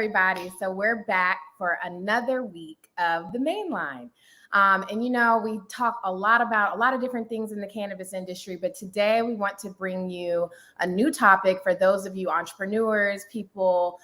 everybody. So we're back for another week of the Mainline. We talk a lot about a lot of different things in the cannabis industry, but today we want to bring you a new topic for those of you entrepreneurs, people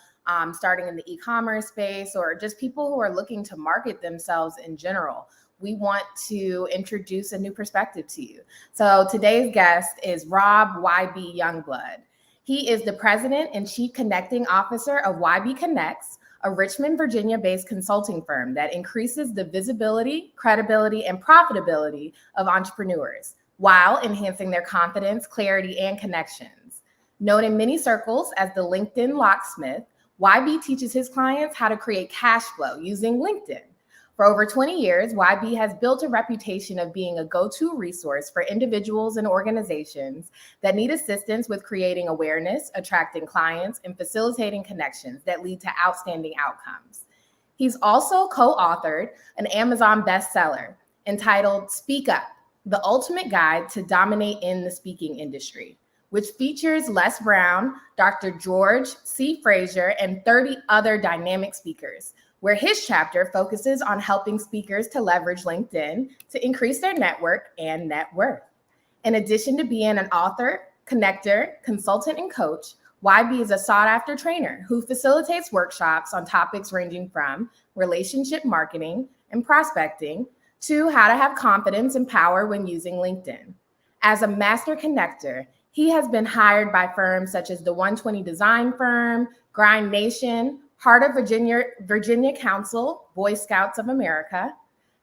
starting in the e-commerce space, or just people who are looking to market themselves in general. We want to introduce a new perspective to you. So today's guest is Rob YB Youngblood. He is the president and chief connecting officer of YB Connects, a Richmond, Virginia-based consulting firm that increases the visibility, credibility, and profitability of entrepreneurs while enhancing their confidence, clarity, and connections. Known in many circles as the LinkedIn locksmith, YB teaches his clients how to create cash flow using LinkedIn. For over 20 years, YB has built a reputation of being a go-to resource for individuals and organizations that need assistance with creating awareness, attracting clients, and facilitating connections that lead to outstanding outcomes. He's also co-authored an Amazon bestseller entitled Speak Up, The Ultimate Guide to Dominate in the Speaking Industry, which features Les Brown, Dr. George C. Fraser, and 30 other dynamic speakers, where his chapter focuses on helping speakers to leverage LinkedIn to increase their network and net worth. In addition to being an author, connector, consultant, and coach, YB is a sought-after trainer who facilitates workshops on topics ranging from relationship marketing and prospecting to how to have confidence and power when using LinkedIn. As a master connector, he has been hired by firms such as the 120 Design Firm, Grind Nation, Heart of Virginia Council, Boy Scouts of America,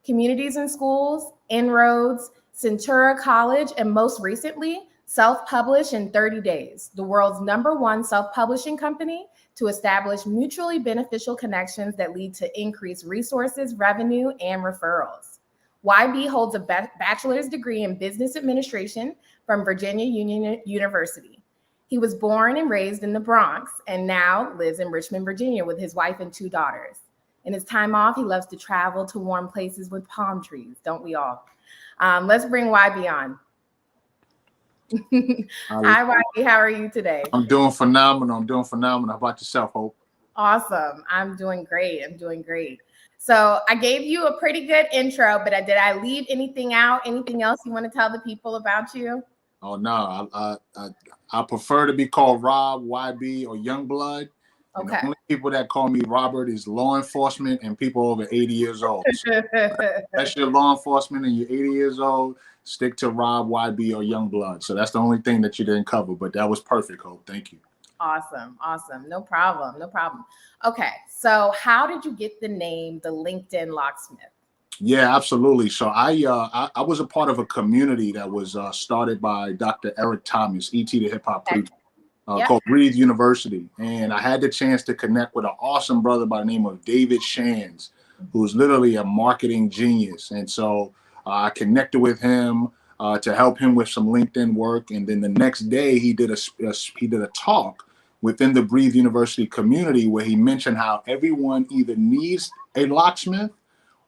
Communities and Schools, Inroads, Centura College, and most recently, Self-Publish in 30 Days, the world's #1 self-publishing company to establish mutually beneficial connections that lead to increased resources, revenue, and referrals. YB holds a bachelor's degree in business administration from Virginia Union University. He was born and raised in the Bronx and now lives in Richmond, Virginia with his wife and 2 daughters. In his time off, he loves to travel to warm places with palm trees, don't we all? Let's bring YB on. Hi, YB. How are you today? I'm doing phenomenal. How about yourself, Hope? Awesome. I'm doing great. So I gave you a pretty good intro, but did I leave anything out? Anything else you want to tell the people about you? Oh no, I prefer to be called Rob, YB, or Youngblood. Okay. The only people that call me Robert is law enforcement and people over 80 years old. So that's your law enforcement and you're 80 years old, stick to Rob, YB, or Youngblood. So that's the only thing that you didn't cover, but that was perfect, Hope. Thank you. Awesome. No problem. Okay, so how did you get the name the LinkedIn Locksmith? Yeah, absolutely. So I was a part of a community that was started by Dr. Eric Thomas, E.T. the hip hop preacher, called Breathe University. And I had the chance to connect with an awesome brother by the name of David Shands, who's literally a marketing genius. And so I connected with him to help him with some LinkedIn work. And then the next day he did a talk within the Breathe University community where he mentioned how everyone either needs a locksmith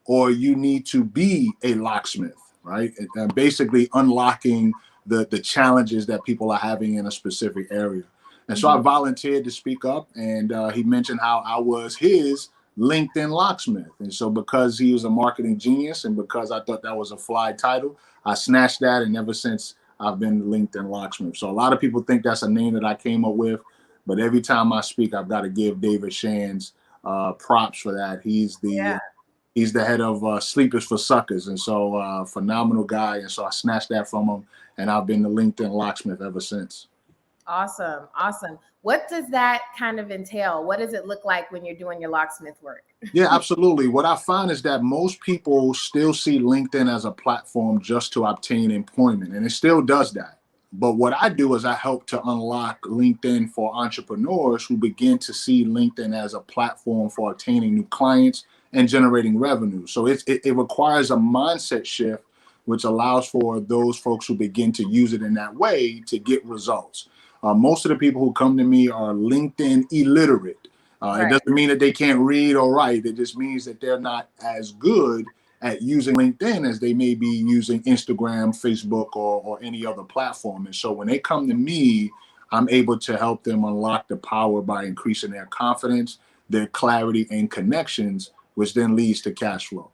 or you need to be a locksmith, right? And basically unlocking the challenges that people are having in a specific area. And so I volunteered to speak up, and he mentioned how I was his LinkedIn locksmith. And so because he was a marketing genius and because I thought that was a fly title, I snatched that, and ever since I've been LinkedIn locksmith. So a lot of people think that's a name that I came up with, but every time I speak, I've got to give David Shands props for that. He's the head of Sleepers for Suckers, and so phenomenal guy. And so I snatched that from him, and I've been the LinkedIn locksmith ever since. Awesome. What does that kind of entail? What does it look like when you're doing your locksmith work? Yeah, absolutely. What I find is that most people still see LinkedIn as a platform just to obtain employment, and it still does that. But what I do is I help to unlock LinkedIn for entrepreneurs who begin to see LinkedIn as a platform for obtaining new clients and generating revenue. So it requires a mindset shift, which allows for those folks who begin to use it in that way to get results. Most of the people who come to me are LinkedIn illiterate. Right. It doesn't mean that they can't read or write. It just means that they're not as good at using LinkedIn as they may be using Instagram, Facebook, or any other platform. And so when they come to me, I'm able to help them unlock the power by increasing their confidence, their clarity and connections, which then leads to cash flow.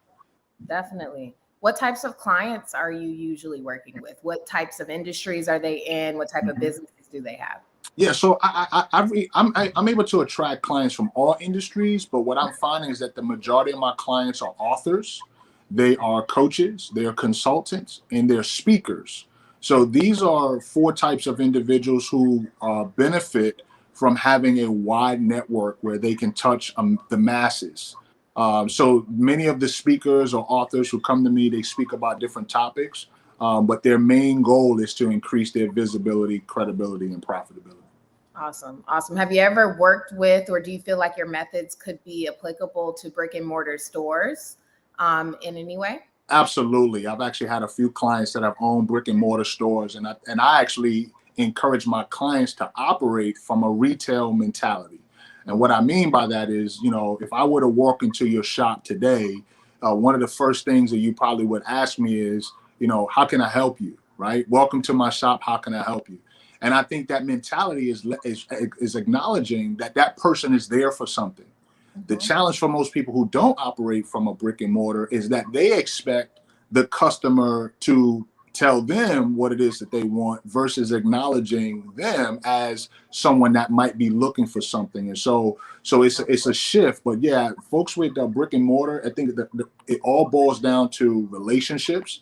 Definitely. What types of clients are you usually working with? What types of industries are they in? What type of businesses do they have? Yeah, so I'm able to attract clients from all industries, but what I'm finding is that the majority of my clients are authors, they are coaches, they are consultants, and they're speakers. So these are four types of individuals who benefit from having a wide network where they can touch the masses. So many of the speakers or authors who come to me, they speak about different topics, but their main goal is to increase their visibility, credibility, and profitability. Awesome. Awesome. Have you ever worked with, or do you feel like your methods could be applicable to brick and mortar stores in any way? Absolutely. I've actually had a few clients that have owned brick and mortar stores, and I actually encourage my clients to operate from a retail mentality. And what I mean by that is, if I were to walk into your shop today, one of the first things that you probably would ask me is, how can I help you? Right? Welcome to my shop. How can I help you? And I think that mentality is acknowledging that that person is there for something. The challenge for most people who don't operate from a brick and mortar is that they expect the customer to tell them what it is that they want versus acknowledging them as someone that might be looking for something. And so it's a shift. But yeah, folks with brick and mortar, I think that it all boils down to relationships,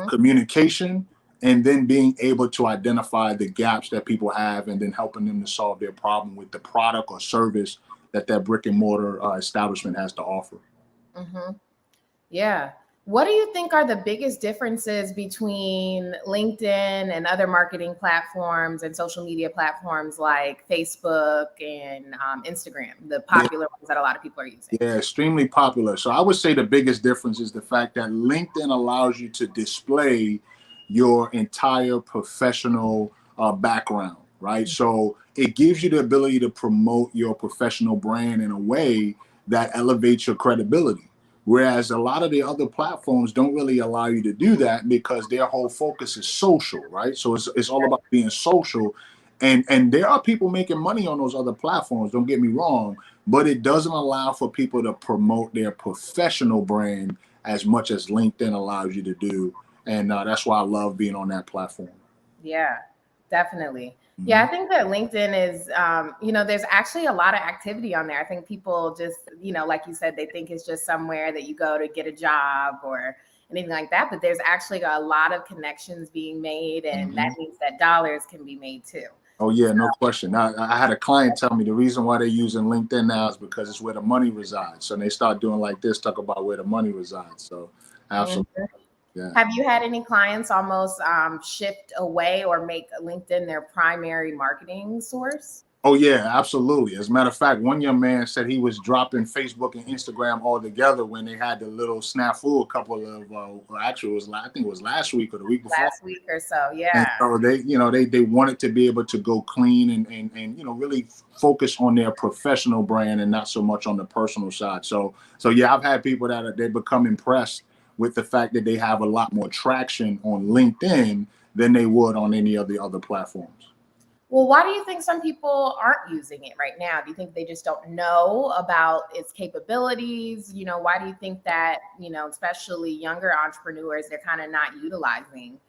communication, and then being able to identify the gaps that people have and then helping them to solve their problem with the product or service that brick and mortar establishment has to offer. Yeah. What do you think are the biggest differences between LinkedIn and other marketing platforms and social media platforms like Facebook and Instagram, the popular ones that a lot of people are using? Yeah, extremely popular. So I would say the biggest difference is the fact that LinkedIn allows you to display your entire professional background, right? So it gives you the ability to promote your professional brand in a way that elevates your credibility. Whereas a lot of the other platforms don't really allow you to do that because their whole focus is social, right? So it's all about being social. And there are people making money on those other platforms, don't get me wrong, but it doesn't allow for people to promote their professional brand as much as LinkedIn allows you to do. And that's why I love being on that platform. Yeah, definitely. Yeah, I think that LinkedIn is, there's actually a lot of activity on there. I think people just, like you said, they think it's just somewhere that you go to get a job or anything like that. But there's actually a lot of connections being made, and that means that dollars can be made too. Oh, yeah, no question. I had a client tell me the reason why they're using LinkedIn now is because it's where the money resides. So they start doing like this, talk about where the money resides. So absolutely. Yeah. Have you had any clients almost shift away or make LinkedIn their primary marketing source? Oh, yeah, absolutely. As a matter of fact, one young man said he was dropping Facebook and Instagram all together when they had the little snafu a couple of, actually, I think it was last week or the week before. Last week or so, yeah. And so they wanted to be able to go clean and really focus on their professional brand and not so much on the personal side. So yeah, I've had people that they become impressed with the fact that they have a lot more traction on LinkedIn than they would on any of the other platforms. Well, why do you think some people aren't using it right now? Do you think they just don't know about its capabilities? Why do you think that, especially younger entrepreneurs, they're kind of not utilizing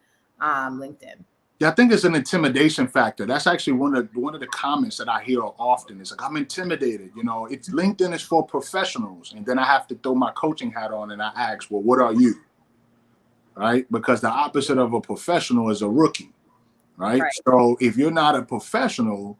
LinkedIn? Yeah, I think it's an intimidation factor. That's actually one of the comments that I hear often. It's like, I'm intimidated. It's LinkedIn is for professionals. And then I have to throw my coaching hat on and I ask, well, what are you? Right? Because the opposite of a professional is a rookie. Right? So if you're not a professional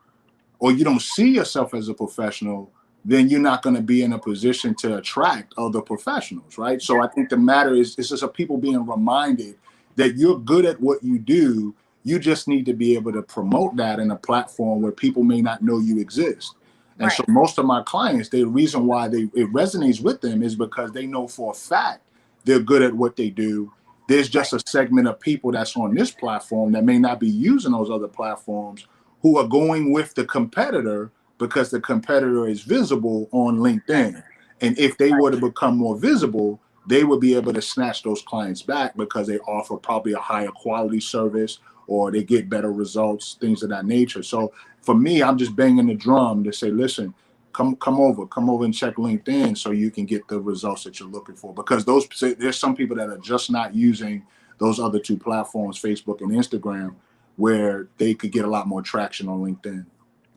or you don't see yourself as a professional, then you're not going to be in a position to attract other professionals. Right? So I think the matter is, it's just people being reminded that you're good at what you do. You just need to be able to promote that in a platform where people may not know you exist. And so most of my clients, the reason why it resonates with them is because they know for a fact they're good at what they do. There's just a segment of people that's on this platform that may not be using those other platforms who are going with the competitor because the competitor is visible on LinkedIn. And if they were to become more visible, they would be able to snatch those clients back because they offer probably a higher quality service or they get better results, things of that nature. So for me, I'm just banging the drum to say, listen, come over and check LinkedIn so you can get the results that you're looking for. Because there's some people that are just not using those other two platforms, Facebook and Instagram, where they could get a lot more traction on LinkedIn.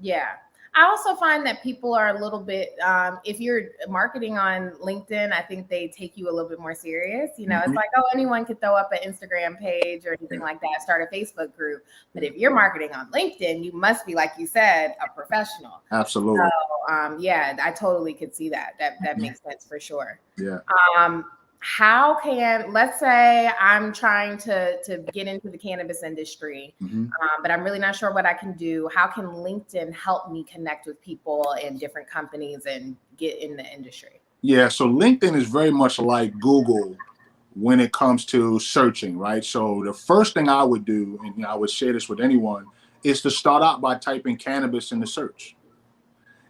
Yeah. I also find that people are a little bit, if you're marketing on LinkedIn, I think they take you a little bit more serious. You know, it's like, oh, anyone could throw up an Instagram page or anything like that, start a Facebook group. But if you're marketing on LinkedIn, you must be, like you said, a professional. Absolutely. So, yeah, I totally could see that. That makes sense for sure. Yeah. How can, let's say I'm trying to get into the cannabis industry, but I'm really not sure what I can do. How can LinkedIn help me connect with people in different companies and get in the industry? Yeah, so LinkedIn is very much like Google when it comes to searching, right? So the first thing I would do, and I would share this with anyone, is to start out by typing cannabis in the search.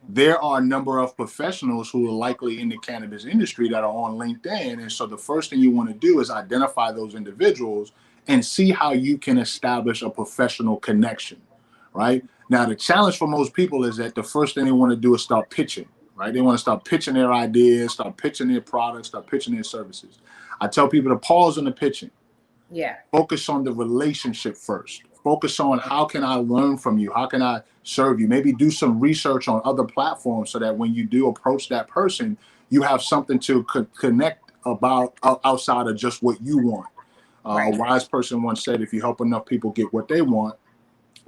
There are a number of professionals who are likely in the cannabis industry that are on LinkedIn. And so the first thing you want to do is identify those individuals and see how you can establish a professional connection, right? Now, the challenge for most people is that the first thing they want to do is start pitching, right? They want to start pitching their ideas, start pitching their products, start pitching their services. I tell people to pause on the pitching. Yeah. Focus on the relationship first. Focus on how can I learn from you? How can I serve you? Maybe do some research on other platforms so that when you do approach that person, you have something to connect about outside of just what you want. Right. A wise person once said, if you help enough people get what they want,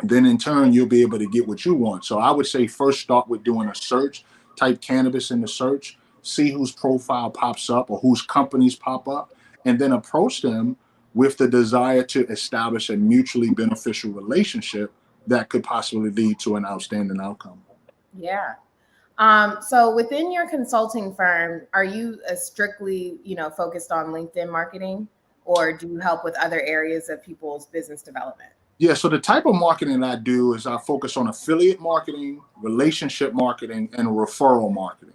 then in turn, you'll be able to get what you want. So I would say first start with doing a search, type cannabis in the search, see whose profile pops up or whose companies pop up, and then approach them with the desire to establish a mutually beneficial relationship that could possibly lead to an outstanding outcome. Yeah. So within your consulting firm, are you strictly, focused on LinkedIn marketing, or do you help with other areas of people's business development? Yeah, so the type of marketing I do is I focus on affiliate marketing, relationship marketing, and referral marketing.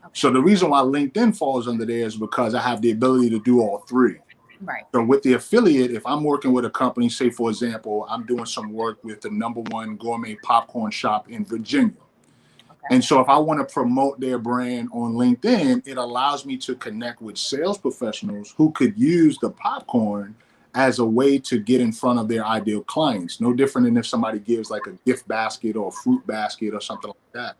Okay. So the reason why LinkedIn falls under there is because I have the ability to do all three. Right. So with the affiliate, if I'm working with a company, say, for example, I'm doing some work with the #1 gourmet popcorn shop in Virginia. Okay. And so if I want to promote their brand on LinkedIn, it allows me to connect with sales professionals who could use the popcorn as a way to get in front of their ideal clients. No different than if somebody gives like a gift basket or a fruit basket or something like that.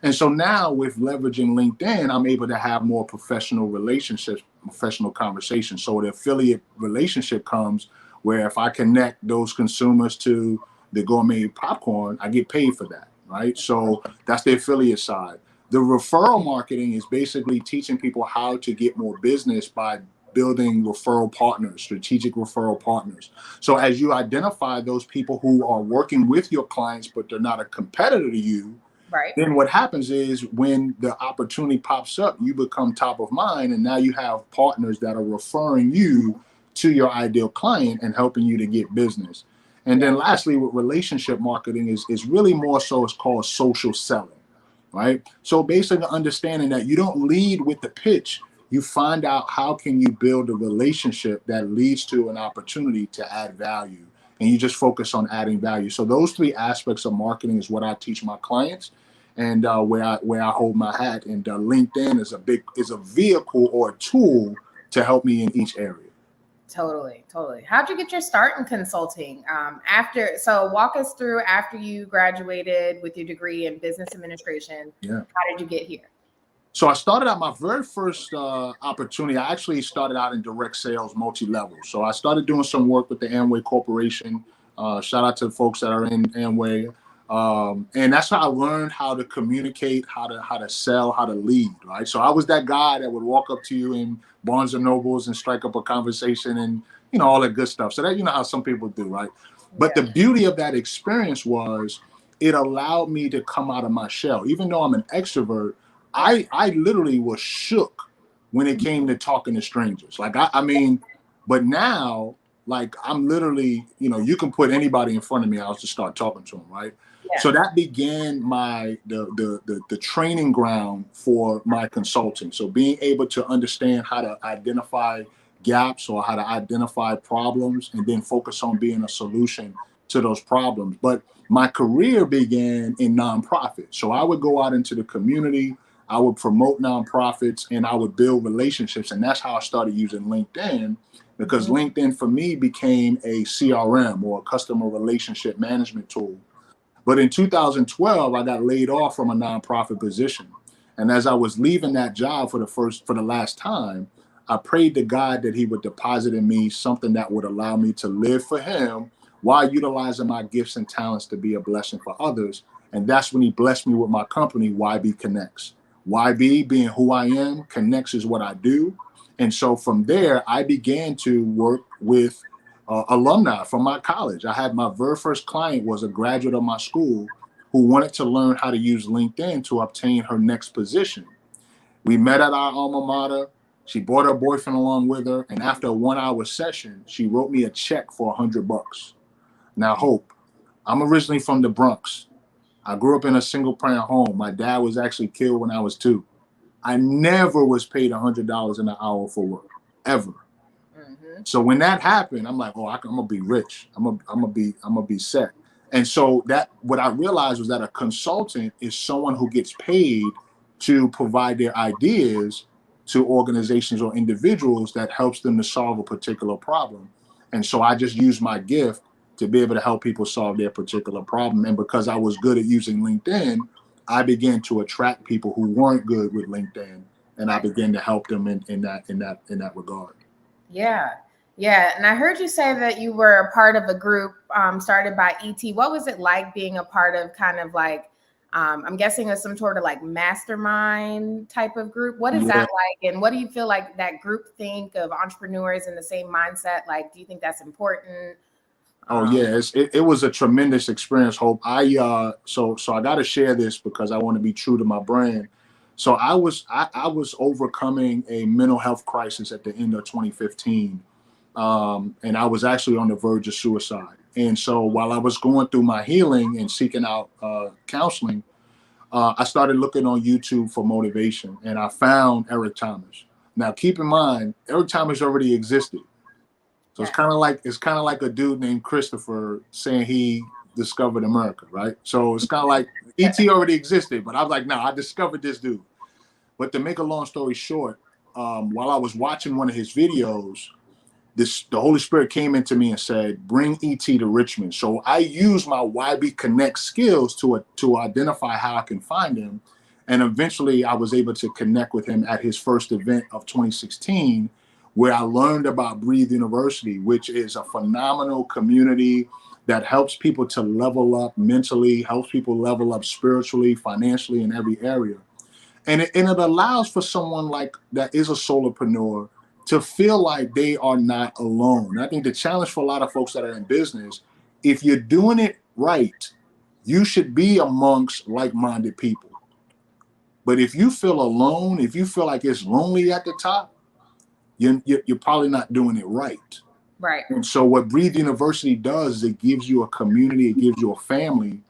And so now with leveraging LinkedIn, I'm able to have more professional relationships, professional conversations. So the affiliate relationship comes where if I connect those consumers to the gourmet popcorn, I get paid for that, right? So that's the affiliate side. The referral marketing is basically teaching people how to get more business by building referral partners, strategic referral partners. So as you identify those people who are working with your clients, but they're not a competitor to you, right, then what happens is when the opportunity pops up, you become top of mind, and now you have partners that are referring you to your ideal client and helping you to get business. And then lastly, with relationship marketing is really more so, it's called social selling, right? So basically understanding that you don't lead with the pitch, you find out how can you build a relationship that leads to an opportunity to add value, and you just focus on adding value. So those three aspects of marketing is what I teach my clients, and where I hold my hat. And LinkedIn is a vehicle or a tool to help me in each area. Totally. How'd you get your start in consulting? So walk us through after you graduated with your degree in business administration. Yeah. How did you get here? So I started out, my very first opportunity, I actually started out in direct sales, multi-level. So I started doing some work with the Amway Corporation. Shout out to the folks that are in Amway. And that's how I learned how to communicate, how to sell, how to lead, right? So I was that guy that would walk up to you in Barnes and Nobles and strike up a conversation and, all that good stuff. So that, how some people do, right? But the beauty of that experience was it allowed me to come out of my shell. Even though I'm an extrovert, I literally was shook when it came to talking to strangers. Like, I mean, but now, like, I'm literally, you can put anybody in front of me, I'll just start talking to them, right? Yeah. So that began the training ground for my consulting. So being able to understand how to identify gaps or how to identify problems and then focus on being a solution to those problems. But my career began in nonprofit. So I would go out into the community, I would promote nonprofits, and I would build relationships. And that's how I started using LinkedIn, because LinkedIn for me became a CRM, or a customer relationship management tool. But in 2012, I got laid off from a nonprofit position. And as I was leaving that job for the last time, I prayed to God that he would deposit in me something that would allow me to live for him while utilizing my gifts and talents to be a blessing for others. And that's when he blessed me with my company, YB Connects. YB being who I am, Connects is what I do. And so from there, I began to work with alumni from my college. I had my very first client was a graduate of my school who wanted to learn how to use LinkedIn to obtain her next position. We met at our alma mater. She brought her boyfriend along with her, and after a 1-hour session, she wrote me a check for $100. Now, Hope, I'm originally from the Bronx. I grew up in a single-parent home. My dad was actually killed when I was 2. I never was paid $100 an hour for work, ever. So when that happened, I'm like, oh, I'm gonna be rich. I'm gonna be set. And so that what I realized was that a consultant is someone who gets paid to provide their ideas to organizations or individuals that helps them to solve a particular problem. And so I just used my gift to be able to help people solve their particular problem. And because I was good at using LinkedIn, I began to attract people who weren't good with LinkedIn, and I began to help them in that regard. Yeah. Yeah. And I heard you say that you were a part of a group started by ET. What was it like being a part of kind of like, I'm guessing it's some sort of like mastermind type of group? What is that like? And what do you feel like that group think of entrepreneurs in the same mindset? Like, do you think that's important? Oh yeah, it was a tremendous experience, Hope. So I got to share this because I want to be true to my brand. So I was overcoming a mental health crisis at the end of 2015, and I was actually on the verge of suicide. And so while I was going through my healing and seeking out counseling, I started looking on YouTube for motivation, and I found Eric Thomas. Now, keep in mind, Eric Thomas already existed. So it's kind of like a dude named Christopher saying he discovered America, right? So it's kind of like ET already existed, but I was like, no, I discovered this dude. But to make a long story short, while I was watching one of his videos, the Holy Spirit came into me and said, bring ET to Richmond. So I used my YB Connect skills to identify how I can find him. And eventually I was able to connect with him at his first event of 2016, where I learned about Breathe University, which is a phenomenal community that helps people to level up mentally, helps people level up spiritually, financially, in every area. And it allows for someone like that is a solopreneur to feel like they are not alone. I think the challenge for a lot of folks that are in business, if you're doing it right, you should be amongst like-minded people. But if you feel alone, if you feel like it's lonely at the top, you're probably not doing it right. Right. And so what Breathe University does is it gives you a community, it gives you a family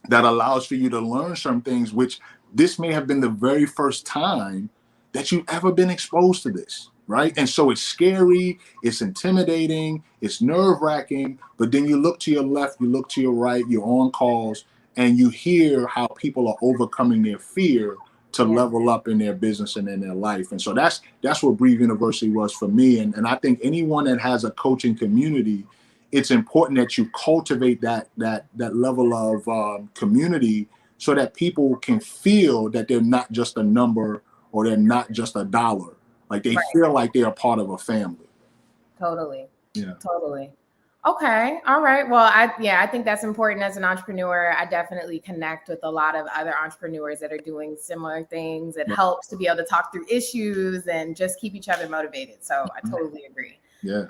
that allows for you to learn some things, which this may have been the very first time that you've ever been exposed to this, right? And so it's scary, it's intimidating, it's nerve-wracking, but then you look to your left, you look to your right, you're on calls, and you hear how people are overcoming their fear to level up in their business and in their life. And so that's what Breathe University was for me. And I think anyone that has a coaching community, it's important that you cultivate that level of community so that people can feel that they're not just a number or they're not just a dollar. Like they feel like they're a part of a family. Totally. Yeah. Totally. Okay. All right. Well, I think that's important as an entrepreneur. I definitely connect with a lot of other entrepreneurs that are doing similar things. It helps to be able to talk through issues and just keep each other motivated. So I totally agree. Yeah.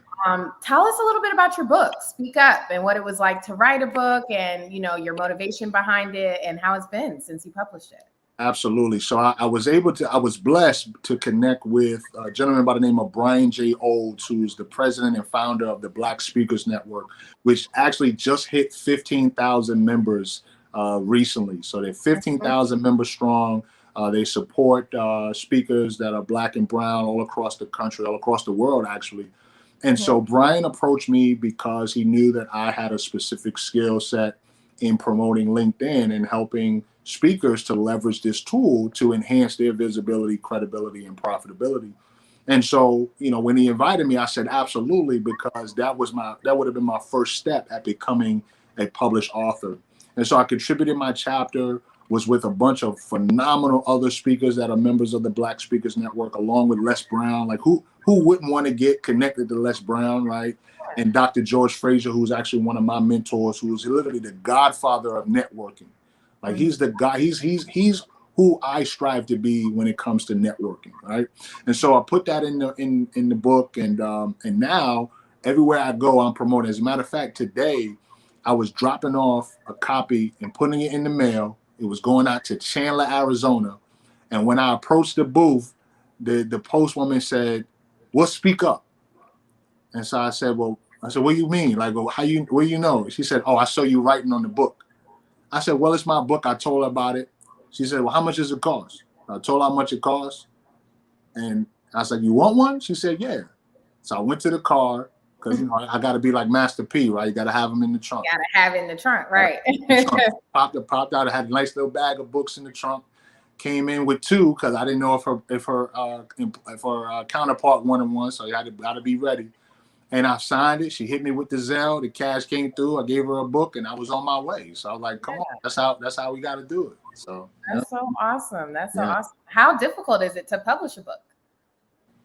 Tell us a little bit about your book, Speak Up, and what it was like to write a book and, your motivation behind it and how it's been since you published it. Absolutely. So I was blessed to connect with a gentleman by the name of Brian J. Olds, who is the president and founder of the Black Speakers Network, which actually just hit 15,000 members recently. So they're 15,000 members strong. They support speakers that are Black and brown all across the country, all across the world, actually. And so Brian approached me because he knew that I had a specific skill set in promoting LinkedIn and helping speakers to leverage this tool to enhance their visibility, credibility, and profitability. And so, when he invited me, I said absolutely, because that would have been my first step at becoming a published author. And so I contributed my chapter, was with a bunch of phenomenal other speakers that are members of the Black Speakers Network, along with Les Brown. Like who wouldn't want to get connected to Les Brown, right? And Dr. George Fraser, who's actually one of my mentors, who's literally the godfather of networking. Like he's the guy, he's who I strive to be when it comes to networking, right? And so I put that in the book, and now everywhere I go, I'm promoting. As a matter of fact, today I was dropping off a copy and putting it in the mail. It was going out to Chandler, Arizona, and when I approached the booth, the postwoman said, "Well, speak up." And so I said, "What do you mean? Like, well, what do you know?" She said, "Oh, I saw you writing on the book." I said, "Well, it's my book." I told her about it. She said, "Well, how much does it cost?" I told her how much it cost. And I said, "You want one?" She said, "Yeah." So I went to the car, because I got to be like Master P, right? You got to have them in the trunk. Got to have it in the trunk, right? Popped out. I had a nice little bag of books in the trunk. Came in with two, because I didn't know if her counterpart wanted one, so I got to be ready. And I signed it. She hit me with the Zelle. The cash came through. I gave her a book, and I was on my way. So I was like, "Come on, that's how we got to do it." So that's so awesome. That's so awesome. How difficult is it to publish a book?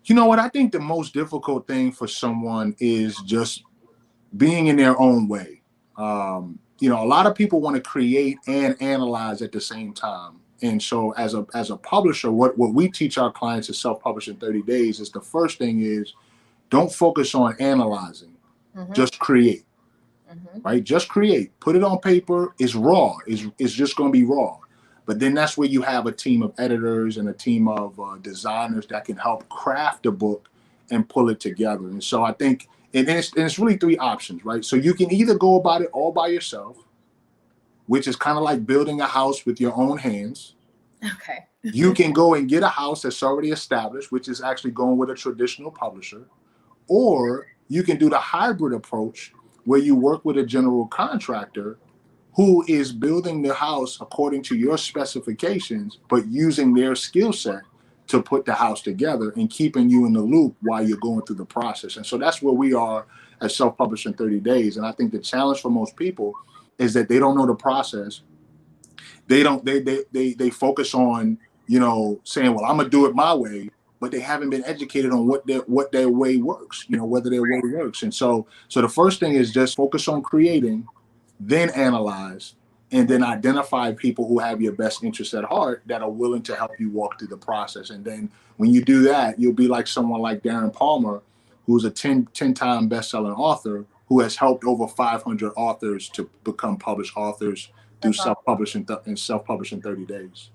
You know what? I think the most difficult thing for someone is just being in their own way. A lot of people want to create and analyze at the same time. And so as a publisher, what we teach our clients to self-publish in 30 days is, the first thing is, don't focus on analyzing, just create, right? Just create, put it on paper. It's raw. It's just going to be raw. But then that's where you have a team of editors and a team of designers that can help craft the book and pull it together. And so I think, and it's really three options, right? So you can either go about it all by yourself, which is kind of like building a house with your own hands. Okay. You can go and get a house that's already established, which is actually going with a traditional publisher. Or you can do the hybrid approach, where you work with a general contractor who is building the house according to your specifications, but using their skill set to put the house together and keeping you in the loop while you're going through the process. And so that's where we are at Self-Publish in 30 Days. And I think the challenge for most people is that they don't know the process. They focus on, saying, "Well, I'm gonna do it my way," but they haven't been educated on what their way works, whether their way works. And so the first thing is just focus on creating, then analyze, and then identify people who have your best interests at heart, that are willing to help you walk through the process. And then when you do that, you'll be like someone like Darren Palmer, who's a 10-time best-selling author, who has helped over 500 authors to become published authors through self-publishing and self-publishing 30 days.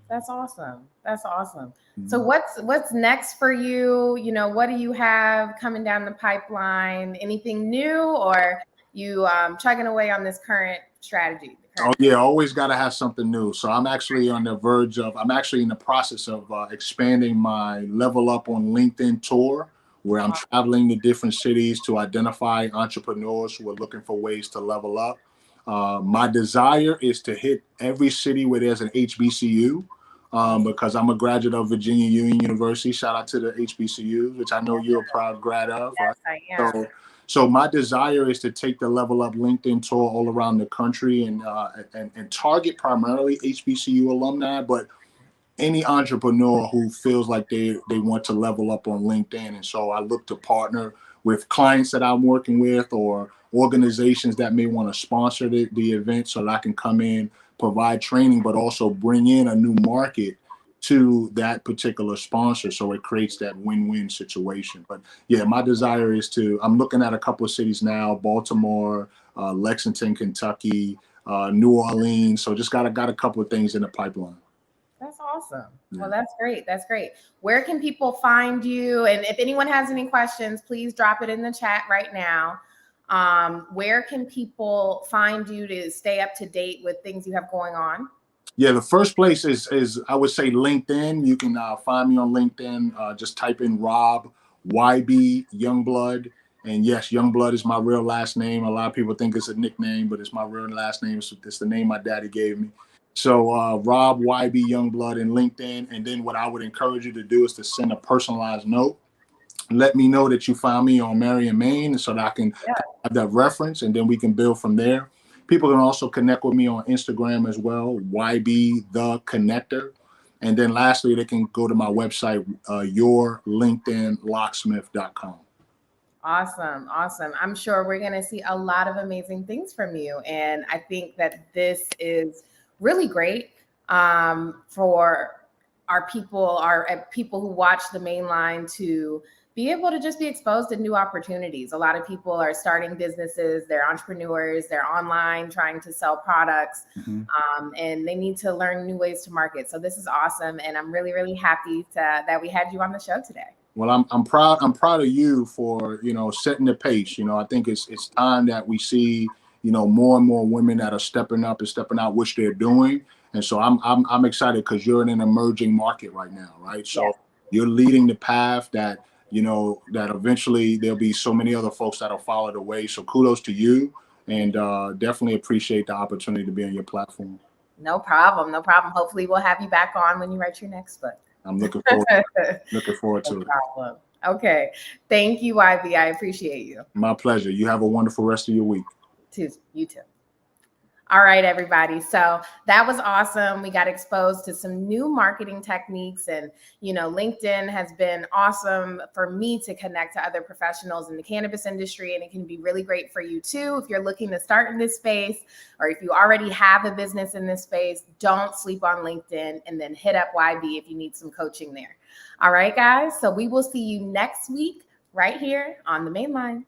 That's awesome. That's awesome. So what's next for you? What do you have coming down the pipeline? Anything new, or you chugging away on this current strategy? Oh yeah, always got to have something new. So I'm actually in the process of expanding my Level Up on LinkedIn tour, where I'm traveling to different cities to identify entrepreneurs who are looking for ways to level up. My desire is to hit every city where there's an HBCU, because I'm a graduate of Virginia Union University. Shout out to the HBCUs, which I know you're a proud grad of. Yes, right? I am. So my desire is to take the Level Up LinkedIn tour all around the country, and target primarily HBCU alumni, but any entrepreneur who feels like they want to level up on LinkedIn. And so I look to partner with clients that I'm working with, or organizations that may want to sponsor the event, so that I can come in, provide training, but also bring in a new market to that particular sponsor, so it creates that win-win situation. But yeah, my desire is I'm looking at a couple of cities now: Baltimore, Lexington, Kentucky, New Orleans. So just got a couple of things in the pipeline. That's awesome. Yeah. Well, that's great. That's great. Where can people find you? And if anyone has any questions, please drop it in the chat right now. Where can people find you to stay up to date with things you have going on? Yeah, the first place is I would say LinkedIn. You can find me on LinkedIn. Just type in Rob YB Youngblood, And yes, Youngblood is my real last name. A lot of people think it's a nickname, but it's my real last name. It's the name my daddy gave me. So Rob YB Youngblood in LinkedIn. And then what I would encourage you to do is to send a personalized note. Let me know that you found me on Marion, Maine, so that I can have that reference, and then we can build from there. People can also connect with me on Instagram as well, YB the Connector. And then lastly, they can go to my website, yourlinkedinlocksmith.com. Awesome. Awesome. I'm sure we're going to see a lot of amazing things from you. And I think that this is really great for our people who watch the main line to be able to just be exposed to new opportunities. A lot of people are starting businesses, they're entrepreneurs, they're online trying to sell products, and they need to learn new ways to market. So this is awesome. And I'm really, really happy that we had you on the show today. Well, I'm proud of you for, setting the pace. I think it's time that we see, more and more women that are stepping up and stepping out, which they're doing. And so I'm excited because you're in an emerging market right now, right? So you're leading the path that, that eventually there'll be so many other folks that'll follow the way. So kudos to you, and definitely appreciate the opportunity to be on your platform. No problem. No problem. Hopefully we'll have you back on when you write your next book. I'm looking forward to it. Problem. Okay. Thank you, YB. I appreciate you. My pleasure. You have a wonderful rest of your week. You too. All right, everybody. So that was awesome. We got exposed to some new marketing techniques, and, LinkedIn has been awesome for me to connect to other professionals in the cannabis industry. And it can be really great for you too. If you're looking to start in this space, or if you already have a business in this space, don't sleep on LinkedIn, and then hit up YB if you need some coaching there. All right, guys. So we will see you next week right here on the main line.